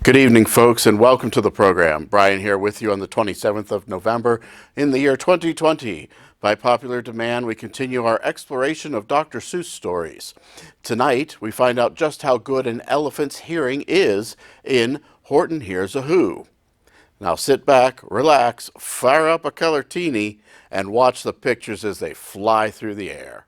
Good evening, folks, and welcome to the program. Brian here with you on the 27th of November in the year 2020. By popular demand, we continue our exploration of Dr. Seuss stories. Tonight, we find out just how good an elephant's hearing is in Horton Hears a Who. Now sit back, relax, fire up a Colortini, and watch the pictures as they fly through the air.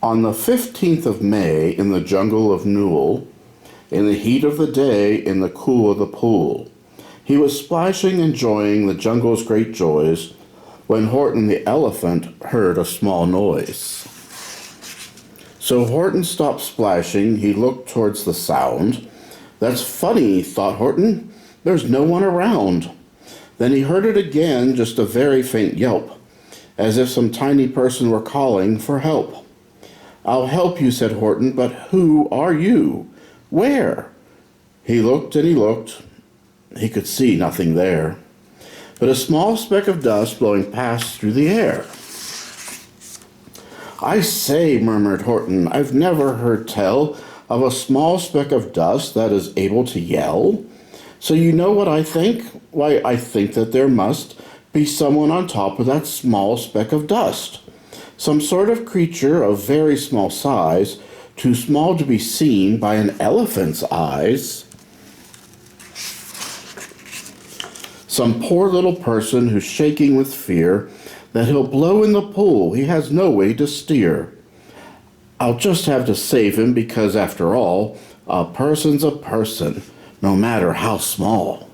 On the 15th of May, in the jungle of Newell, in the heat of the day, in the cool of the pool, he was splashing, enjoying the jungle's great joys, when Horton the elephant heard a small noise. So Horton stopped splashing, he looked towards the sound. "That's funny," thought Horton, "there's no one around." Then he heard it again, just a very faint yelp, as if some tiny person were calling for help. "I'll help you," said Horton, "but who are you? Where?" He looked and he looked. He could see nothing there, but a small speck of dust blowing past through the air. "I say," murmured Horton, "I've never heard tell of a small speck of dust that is able to yell. So you know what I think? Why, I think that there must be someone on top of that small speck of dust. Some sort of creature of very small size, too small to be seen by an elephant's eyes. Some poor little person who's shaking with fear that he'll blow in the pool he has no way to steer. I'll just have to save him because, after all, a person's a person, no matter how small."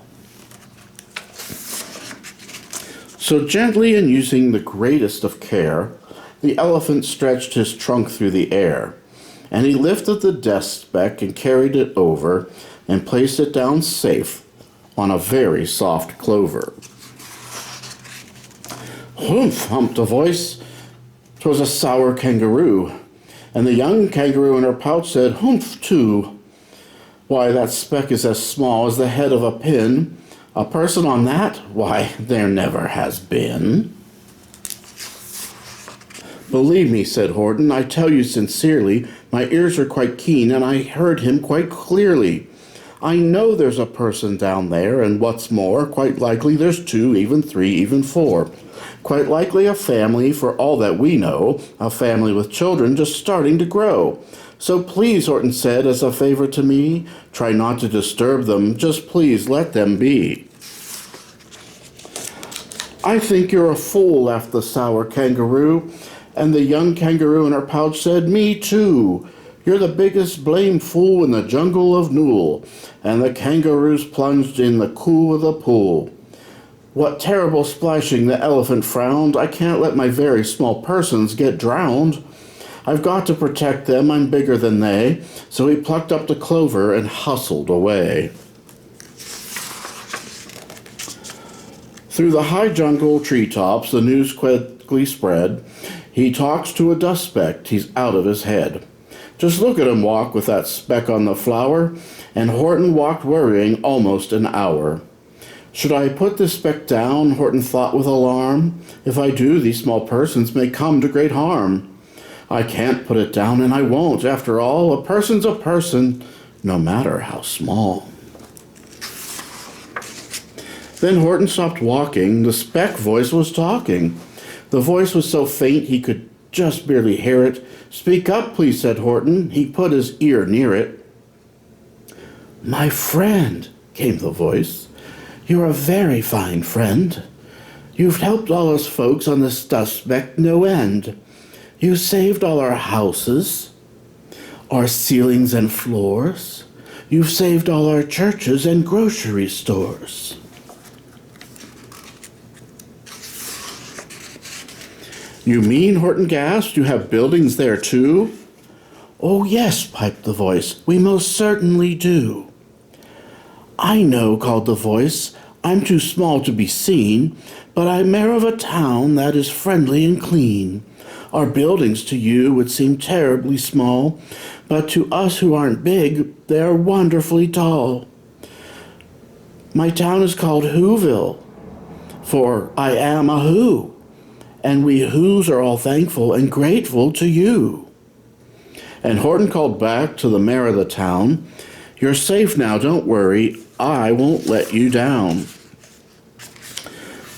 So gently and using the greatest of care, the elephant stretched his trunk through the air, and he lifted the dust speck and carried it over and placed it down safe on a very soft clover. "Humph," humped a voice. 'Twas a sour kangaroo, and the young kangaroo in her pouch said, "Humph," too. "Why, that speck is as small as the head of a pin. A person on that? Why, there never has been." "Believe me," said Horton, "I tell you sincerely, my ears are quite keen, and I heard him quite clearly. I know there's a person down there, and what's more, quite likely there's two, even three, even four. Quite likely a family, for all that we know, a family with children just starting to grow. So please," Horton said, "as a favor to me, try not to disturb them, just please let them be." "I think you're a fool," laughed the sour kangaroo. And the young kangaroo in her pouch said, "Me too. You're the biggest blame fool in the jungle of Newell." And the kangaroos plunged in the cool of the pool. "What terrible splashing," the elephant frowned. "I can't let my very small persons get drowned. I've got to protect them, I'm bigger than they." So he plucked up the clover and hustled away. Through the high jungle treetops, the news quickly spread. "He talks to a dust speck, he's out of his head. Just look at him walk with that speck on the flower." And Horton walked worrying almost an hour. "Should I put this speck down?" Horton thought with alarm. "If I do, these small persons may come to great harm. I can't put it down, and I won't. After all, a person's a person, no matter how small." Then Horton stopped walking. The speck voice was talking. The voice was so faint he could just barely hear it. "Speak up, please," said Horton. He put his ear near it. "My friend," came the voice, "you're a very fine friend. You've helped all us folks on this dust speck no end. You saved all our houses, our ceilings and floors. You've saved all our churches and grocery stores." "You mean," Horton gasped, "you have buildings there too?" "Oh yes," piped the voice, "we most certainly do." "I know," called the voice, "I'm too small to be seen, but I'm mayor of a town that is friendly and clean. Our buildings to you would seem terribly small, but to us who aren't big, they are wonderfully tall. My town is called Whoville, for I am a Who, and we Whos are all thankful and grateful to you." And Horton called back to the mayor of the town, "You're safe now, don't worry, I won't let you down."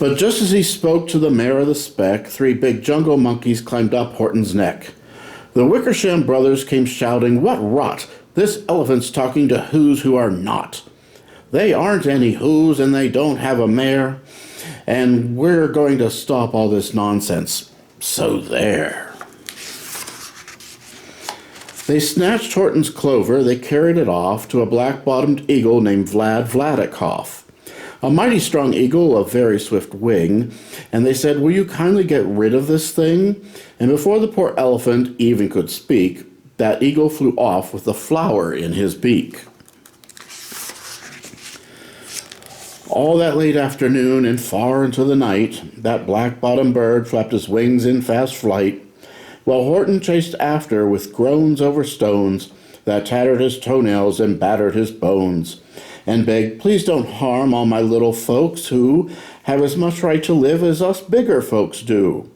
But just as he spoke to the mayor of the speck, 3 big jungle monkeys climbed up Horton's neck. The Wickersham brothers came shouting, "What rot! This elephant's talking to Whos who are not. They aren't any Whos and they don't have a mayor, and we're going to stop all this nonsense. So there." They snatched Horton's clover, they carried it off to a black-bottomed eagle named Vladikoff, a mighty strong eagle of very swift wing, and they said, "Will you kindly get rid of this thing?" And before the poor elephant even could speak, that eagle flew off with a flower in his beak. All that late afternoon and far into the night, that black-bottomed bird flapped his wings in fast flight, while Horton chased after with groans over stones that tattered his toenails and battered his bones, and begged, "Please don't harm all my little folks who have as much right to live as us bigger folks do."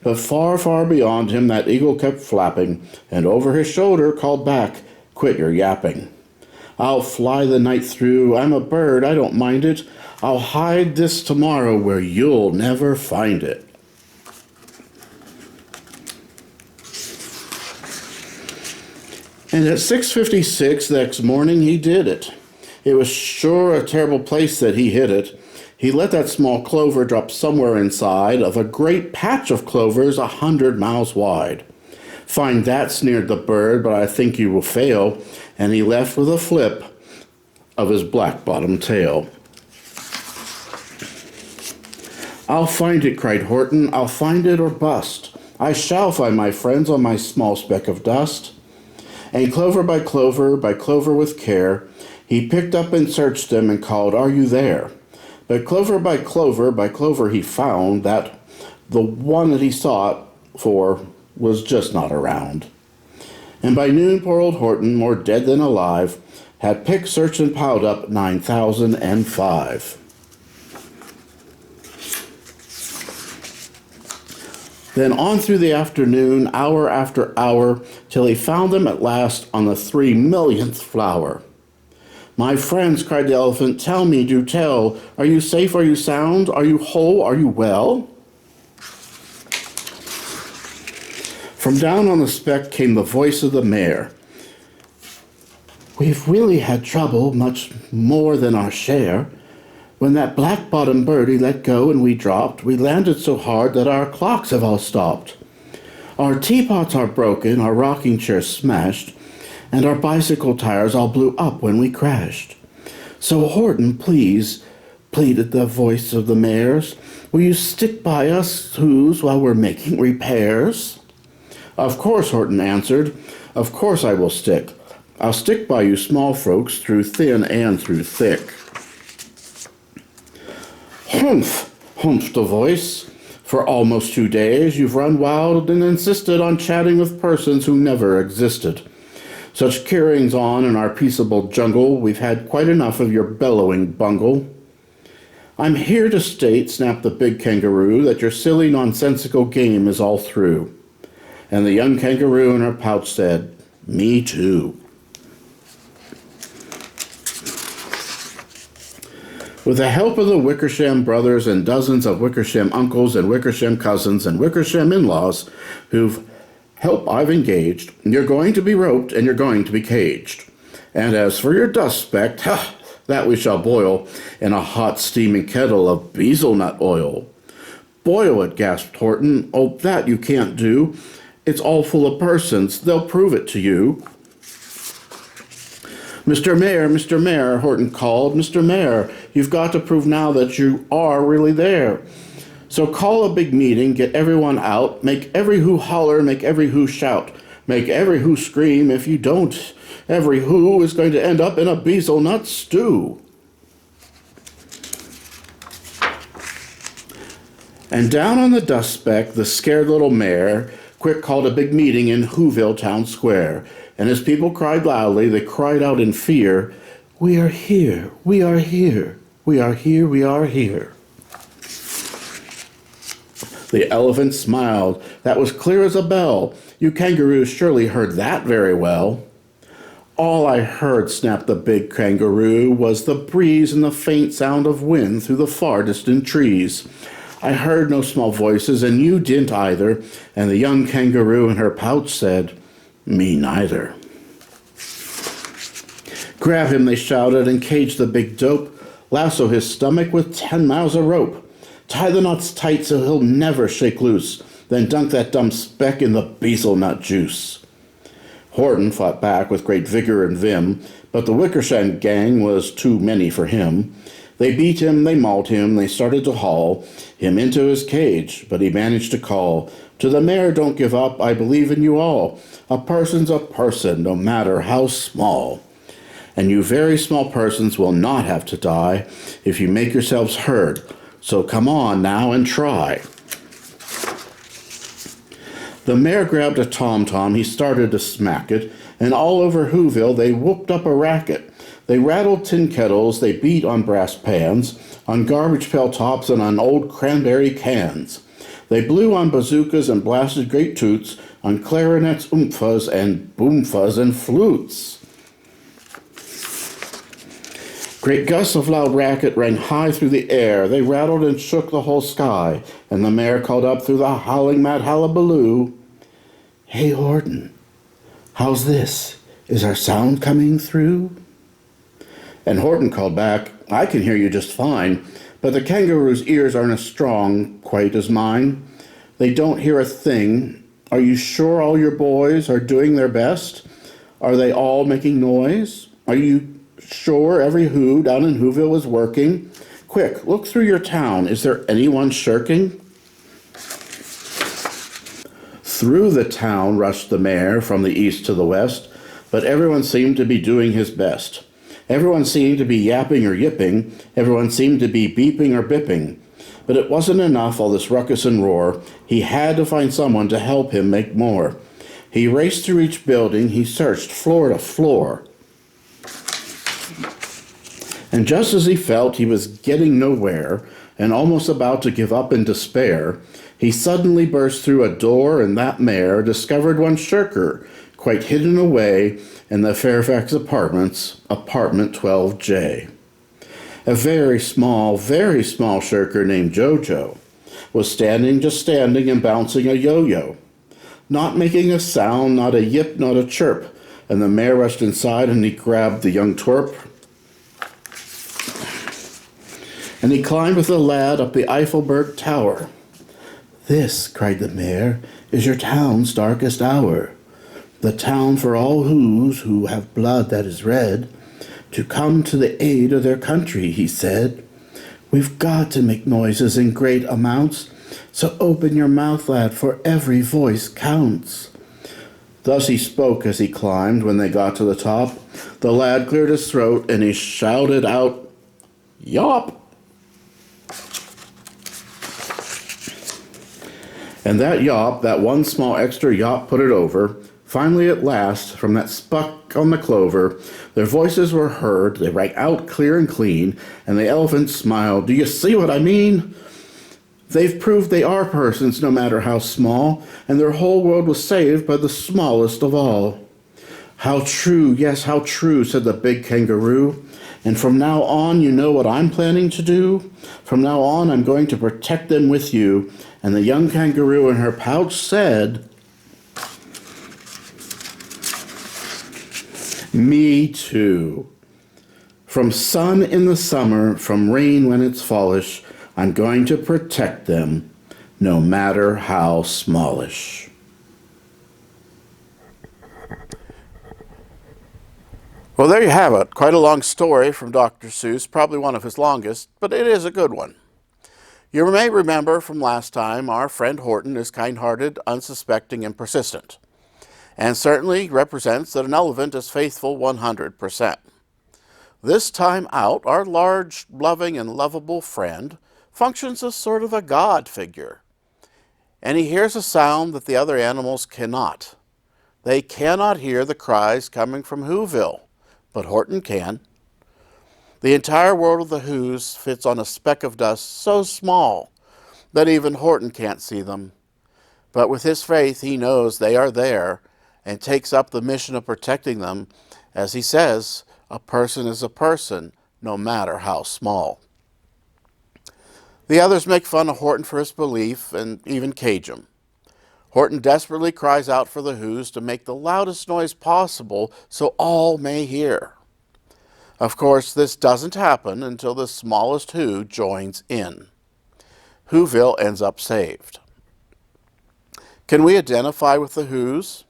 But far, far beyond him that eagle kept flapping, and over his shoulder called back, "Quit your yapping. I'll fly the night through, I'm a bird, I don't mind it. I'll hide this tomorrow where you'll never find it." And at 6:56 the next morning he did it. It was sure a terrible place that he hid it. He let that small clover drop somewhere inside of a great patch of clovers 100 miles wide. "Find that," sneered the bird, "but I think you will fail." And he left with a flip of his black-bottomed tail. "I'll find it," cried Horton. "I'll find it or bust. I shall find my friends on my small speck of dust." And clover by clover with care, he picked up and searched them and called, "Are you there?" But clover by clover he found that the one that he sought for was just not around. And by noon poor old Horton, more dead than alive, had picked, searched, and piled up 9,005. Then on through the afternoon, hour after hour, till he found them at last on the 3 millionth flower. "My friends," cried the elephant, "tell me, do tell, are you safe, are you sound, are you whole, are you well?" From down on the speck came the voice of the mayor. "We've really had trouble, much more than our share. When that black-bottomed birdie let go and we dropped, we landed so hard that our clocks have all stopped. Our teapots are broken, our rocking chairs smashed, and our bicycle tires all blew up when we crashed. So Horton, please," pleaded the voice of the mayor's, "will you stick by us Whos while we're making repairs?" "Of course," Horton answered, "of course I will stick. I'll stick by you small folks through thin and through thick." "Humph," humphed the voice. "For almost 2 days you've run wild and insisted on chatting with persons who never existed. Such carryings on in our peaceable jungle, we've had quite enough of your bellowing bungle." "I'm here to state," snapped the big kangaroo, "that your silly nonsensical game is all through." And the young kangaroo in her pouch said, "Me too." With the help of the Wickersham brothers and dozens of Wickersham uncles and Wickersham cousins and Wickersham in-laws whose help I've engaged, you're going to be roped and you're going to be caged. And as for your dust speck, that we shall boil in a hot steaming kettle of bezelnut oil. "Boil it," gasped Horton. "Oh, that you can't do. It's all full of persons. They'll prove it to you." Mr. Mayor," Horton called. "Mr. Mayor, you've got to prove now that you are really there. So call a big meeting, get everyone out, make every Who holler, make every Who shout, make every Who scream. If you don't, every Who is going to end up in a bezelnut stew." And down on the dust speck, the scared little mare Quick called a big meeting in Whoville Town Square, and as people cried loudly, they cried out in fear, "We are here, we are here, we are here, we are here." The elephant smiled. That was clear as a bell. You kangaroos surely heard that very well. All I heard, snapped the big kangaroo, was the breeze and the faint sound of wind through the far distant trees. I heard no small voices, and you didn't either, and the young kangaroo in her pouch said, "Me neither." "Grab him," they shouted, "and cage the big dope. Lasso his stomach with 10 miles of rope. Tie the knots tight so he'll never shake loose. Then dunk that dumb speck in the bezel nut juice." Horton fought back with great vigor and vim, but the Wickersham gang was too many for him. They beat him, they mauled him, they started to haul him into his cage, but he managed to call, "To the mayor, don't give up, I believe in you all. A person's a person, no matter how small. And you very small persons will not have to die if you make yourselves heard. So come on now and try." The mayor grabbed a tom-tom, he started to smack it, and all over Whoville they whooped up a racket. They rattled tin kettles, they beat on brass pans, on garbage pail tops and on old cranberry cans. They blew on bazookas and blasted great toots, on clarinets, oompahs, and boomfahs and flutes. Great gusts of loud racket rang high through the air. They rattled and shook the whole sky, and the mayor called up through the howling mad hullabaloo, "Hey, Horton, how's this? Is our sound coming through?" And Horton called back, "I can hear you just fine, but the kangaroo's ears aren't as strong quite as mine. They don't hear a thing. Are you sure all your boys are doing their best? Are they all making noise? Are you sure every who down in Whoville is working? Quick, look through your town. Is there anyone shirking?" Through the town rushed the mayor from the east to the west, but everyone seemed to be doing his best. Everyone seemed to be yapping or yipping. Everyone seemed to be beeping or bipping. But it wasn't enough, all this ruckus and roar. He had to find someone to help him make more. He raced through each building. He searched floor to floor. And just as he felt he was getting nowhere and almost about to give up in despair, he suddenly burst through a door, and that mayor discovered one shirker, quite hidden away in the Fairfax Apartments, apartment 12J. A very small shirker named Jojo was just standing and bouncing a yo-yo, not making a sound, not a yip, not a chirp, and the mayor rushed inside and he grabbed the young twerp, and he climbed with the lad up the Eiffelberg Tower. "This," cried the mayor, "is your town's darkest hour. The town for all who have blood that is red, to come to the aid of their country," he said. "We've got to make noises in great amounts, so open your mouth, lad, for every voice counts." Thus he spoke as he climbed. When they got to the top, the lad cleared his throat and he shouted out, "Yawp!" And that yawp, that one small extra yawp, put it over. Finally, at last, from that spuck on the clover, their voices were heard. They rang out clear and clean, and the elephant smiled. "Do you see what I mean? They've proved they are persons, no matter how small, and their whole world was saved by the smallest of all." "How true, yes, how true," said the big kangaroo. "And from now on, you know what I'm planning to do? From now on, I'm going to protect them with you." And the young kangaroo in her pouch said, "Me too. From sun in the summer, from rain when it's fallish, I'm going to protect them, no matter how smallish." Well, there you have it. Quite a long story from Dr. Seuss, probably one of his longest, but it is a good one. You may remember from last time, our friend Horton is kind-hearted, unsuspecting, and persistent, and certainly represents that an elephant is faithful 100%. This time out, our large, loving, and lovable friend functions as sort of a god figure. and he hears a sound that the other animals cannot. They cannot hear the cries coming from Whoville, but Horton can. The entire world of the Whos fits on a speck of dust so small that even Horton can't see them. But with his faith, he knows they are there and takes up the mission of protecting them. As he says, a person is a person, no matter how small. The others make fun of Horton for his belief and even cage him. Horton desperately cries out for the Whos to make the loudest noise possible so all may hear. Of course, this doesn't happen until the smallest Who joins in. Whoville ends up saved. Can we identify with the Whos?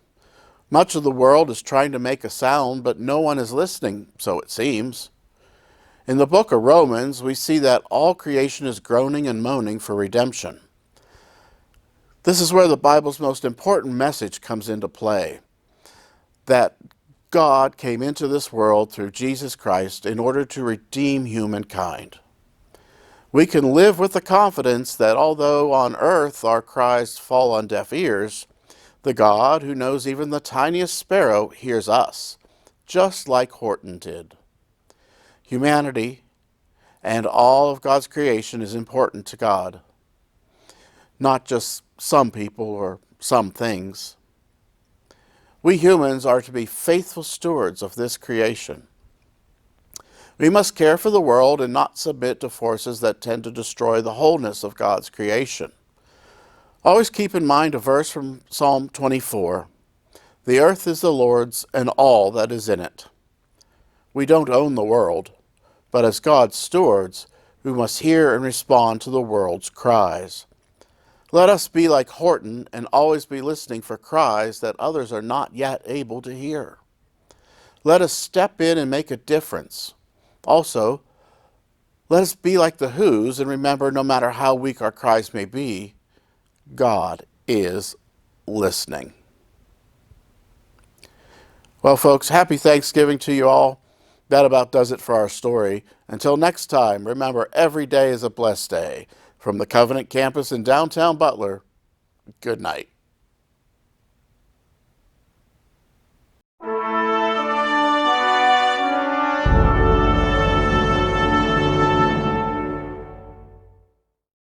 Much of the world is trying to make a sound, but no one is listening, so it seems. In the book of Romans, we see that all creation is groaning and moaning for redemption. This is where the Bible's most important message comes into play, that God came into this world through Jesus Christ in order to redeem humankind. We can live with the confidence that although on earth our cries fall on deaf ears, the God who knows even the tiniest sparrow hears us, just like Horton did. Humanity and all of God's creation is important to God, not just some people or some things. We humans are to be faithful stewards of this creation. We must care for the world and not submit to forces that tend to destroy the wholeness of God's creation. Always keep in mind a verse from Psalm 24. The earth is the Lord's and all that is in it. We don't own the world, but as God's stewards, we must hear and respond to the world's cries. Let us be like Horton and always be listening for cries that others are not yet able to hear. Let us step in and make a difference. Also, let us be like the Whos and remember no matter how weak our cries may be, God is listening. Well, folks, happy Thanksgiving to you all. That about does it for our story. Until next time, remember every day is a blessed day. From the Covenant campus in downtown Butler, good night.